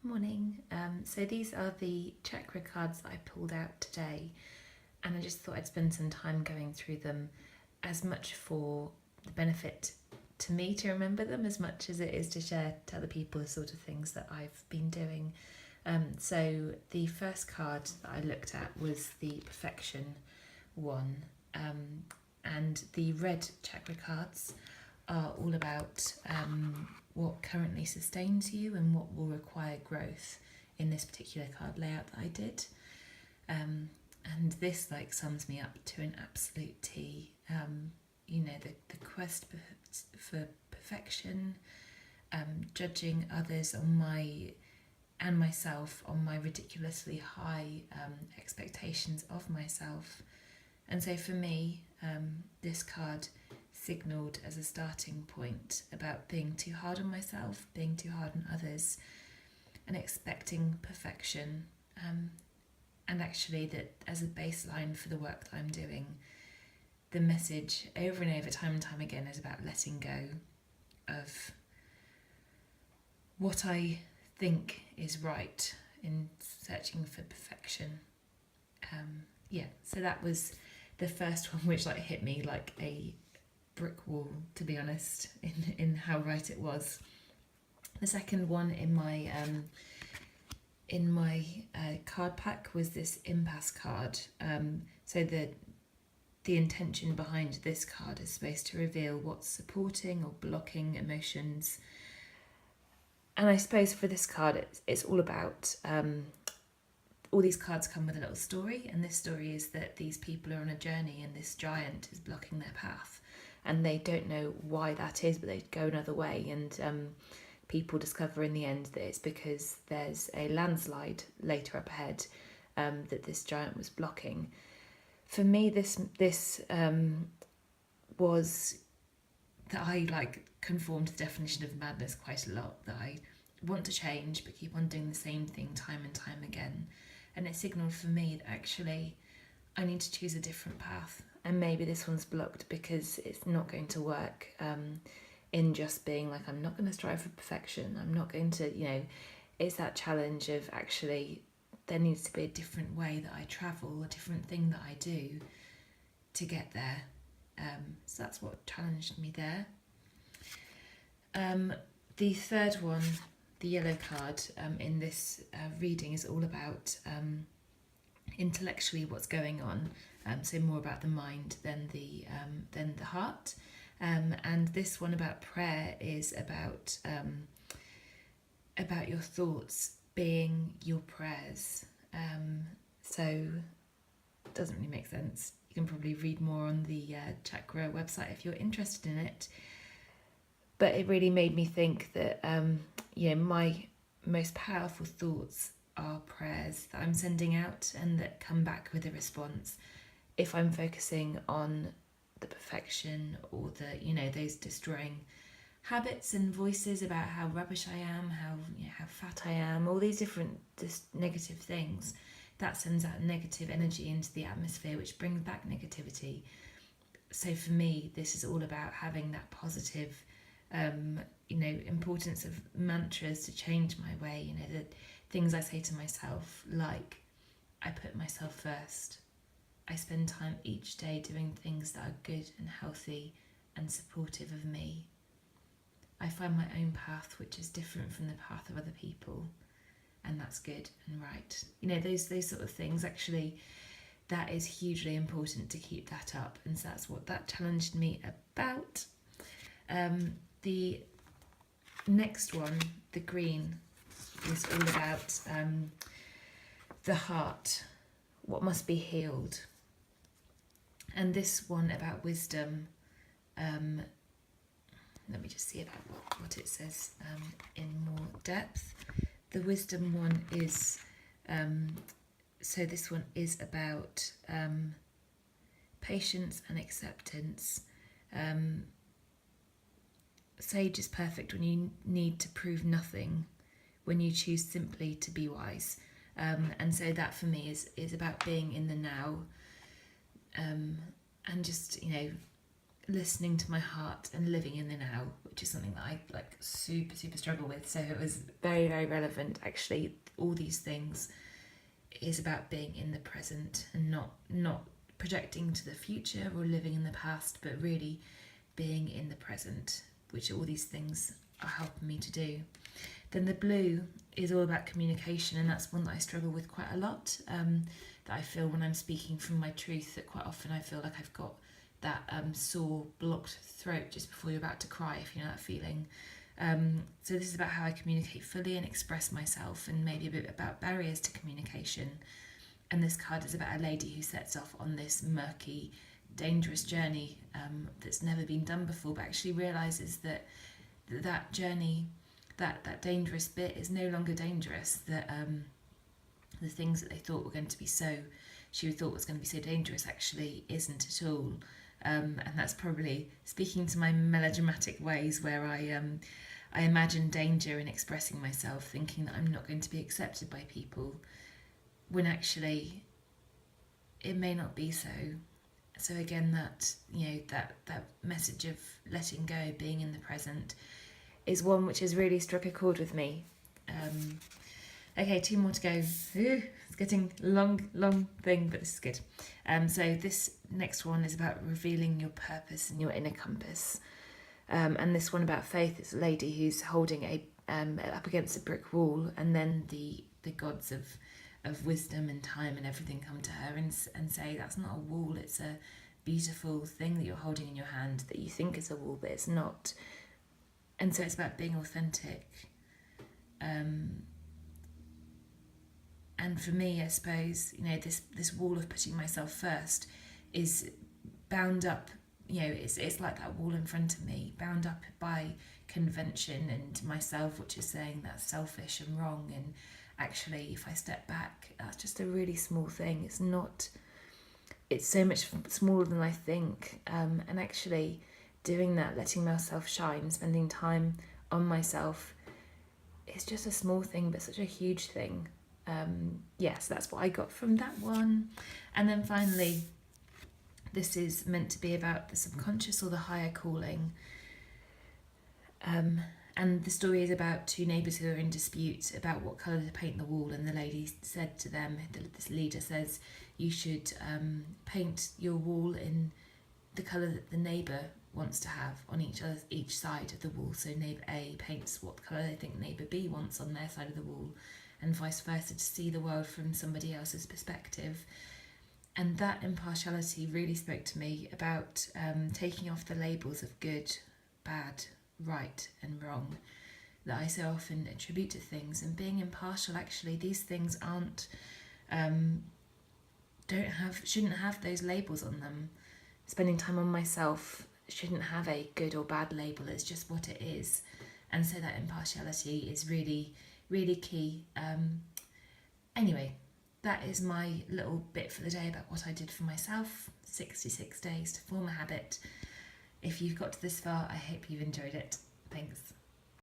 Morning. So these are the chakra cards that I pulled out today, and I just thought I'd spend some time going through them, as much for the benefit to me to remember them as much as it is to share to other people the sort of things that I've been doing. So the first card that I looked at was the perfection one, and the red chakra cards are all about what currently sustains you and what will require growth in this particular card layout that I did. And this sums me up to an absolute T. The quest for perfection, judging others on myself on my ridiculously high expectations of myself. And so for me, this card signalled as a starting point about being too hard on myself, being too hard on others, and expecting perfection. And actually that as a baseline for the work that I'm doing, the message over and over, time and time again, is about letting go of what I think is right in searching for perfection. So that was the first one, which hit me like a brick wall, to be honest, in how right it was. The second one in my card pack was this impasse card. So the intention behind this card is supposed to reveal what's supporting or blocking emotions. And I suppose for this card, it's all about, all these cards come with a little story, and this story is that these people are on a journey and this giant is blocking their path, and they don't know why that is, but they go another way, and people discover in the end that it's because there's a landslide later up ahead that this giant was blocking. For me, this was that I conform to the definition of madness quite a lot, that I want to change but keep on doing the same thing time and time again. And it signalled for me that actually I need to choose a different path, and maybe this one's blocked because it's not going to work in just being I'm not going to strive for perfection, I'm not going to, it's that challenge of actually there needs to be a different way that I travel, a different thing that I do to get there. So that's what challenged me there. The third one, the yellow card in this reading, is all about intellectually what's going on, so more about the mind than the heart. And this one about prayer is about your thoughts being your prayers. So it doesn't really make sense. You can probably read more on the chakra website if you're interested in it. But it really made me think that my most powerful thoughts are prayers that I'm sending out and that come back with a response. If I'm focusing on the perfection or those destroying habits and voices about how rubbish I am, how fat I am, all these different negative things, that sends out negative energy into the atmosphere, which brings back negativity. So for me, this is all about having that positive importance of mantras to change my way, the things I say to myself, like I put myself first. I spend time each day doing things that are good and healthy and supportive of me. I find my own path, which is different from the path of other people, and that's good and right. Those sort of things, actually, that is hugely important to keep that up, and so that's what that challenged me about. The next one, the green, is all about the heart, what must be healed. And this one about wisdom, let me just see about what it says in more depth. The wisdom one is, so this one is about patience and acceptance. Sage is perfect when you need to prove nothing, when you choose simply to be wise. And so that for me is about being in the now, and just listening to my heart and living in the now, which is something that I like super struggle with. So it was very, very relevant. Actually, all these things is about being in the present and not projecting to the future or living in the past, but really being in the present, which all these things are helping me to do. Then the blue is all about communication, and that's one that I struggle with quite a lot. That I feel when I'm speaking from my truth, that quite often I feel like I've got that sore, blocked throat just before you're about to cry, if you know that feeling. So this is about how I communicate fully and express myself, and maybe a bit about barriers to communication. And this card is about a lady who sets off on this murky, dangerous journey that's never been done before, but actually realises that journey, that dangerous bit is no longer dangerous. That the things that they thought were going to be she thought was going to be so dangerous actually isn't at all. And that's probably speaking to my melodramatic ways, where I imagine danger in expressing myself, thinking that I'm not going to be accepted by people, when actually it may not be so. So again, that message of letting go, being in the present, is one which has really struck a chord with me. Okay, 2 more to go. Ooh, it's getting long thing, but this is good. So this next one is about revealing your purpose and your inner compass. And this one about faith is a lady who's holding up against a brick wall, and then the gods of wisdom and time and everything come to her and say, that's not a wall, it's a beautiful thing that you're holding in your hand that you think is a wall, but it's not. And so it's about being authentic. And for me, I suppose, this wall of putting myself first is bound up, it's like that wall in front of me, bound up by convention and myself, which is saying that's selfish and wrong. And actually, if I step back, that's just a really small thing. It's so much smaller than I think. And actually doing that, letting myself shine, spending time on myself, it's just a small thing, but such a huge thing. Yes, that's what I got from that one. And then finally, this is meant to be about the subconscious or the higher calling. And the story is about 2 neighbours who are in dispute about what colour to paint the wall, and the lady said to them, this leader says, you should paint your wall in the colour that the neighbour wants to have on each side of the wall. So neighbour A paints what colour they think neighbour B wants on their side of the wall, and vice versa, to see the world from somebody else's perspective. And that impartiality really spoke to me about taking off the labels of good, bad, right and wrong that I so often attribute to things, and being impartial. Actually, these things shouldn't have those labels on them. Spending time on myself shouldn't have a good or bad label. It's just what it is. And so that impartiality is really, really key. Anyway, that is my little bit for the day about what I did for myself. 66 days to form a habit. If you've got to this far, I hope you've enjoyed it. Thanks.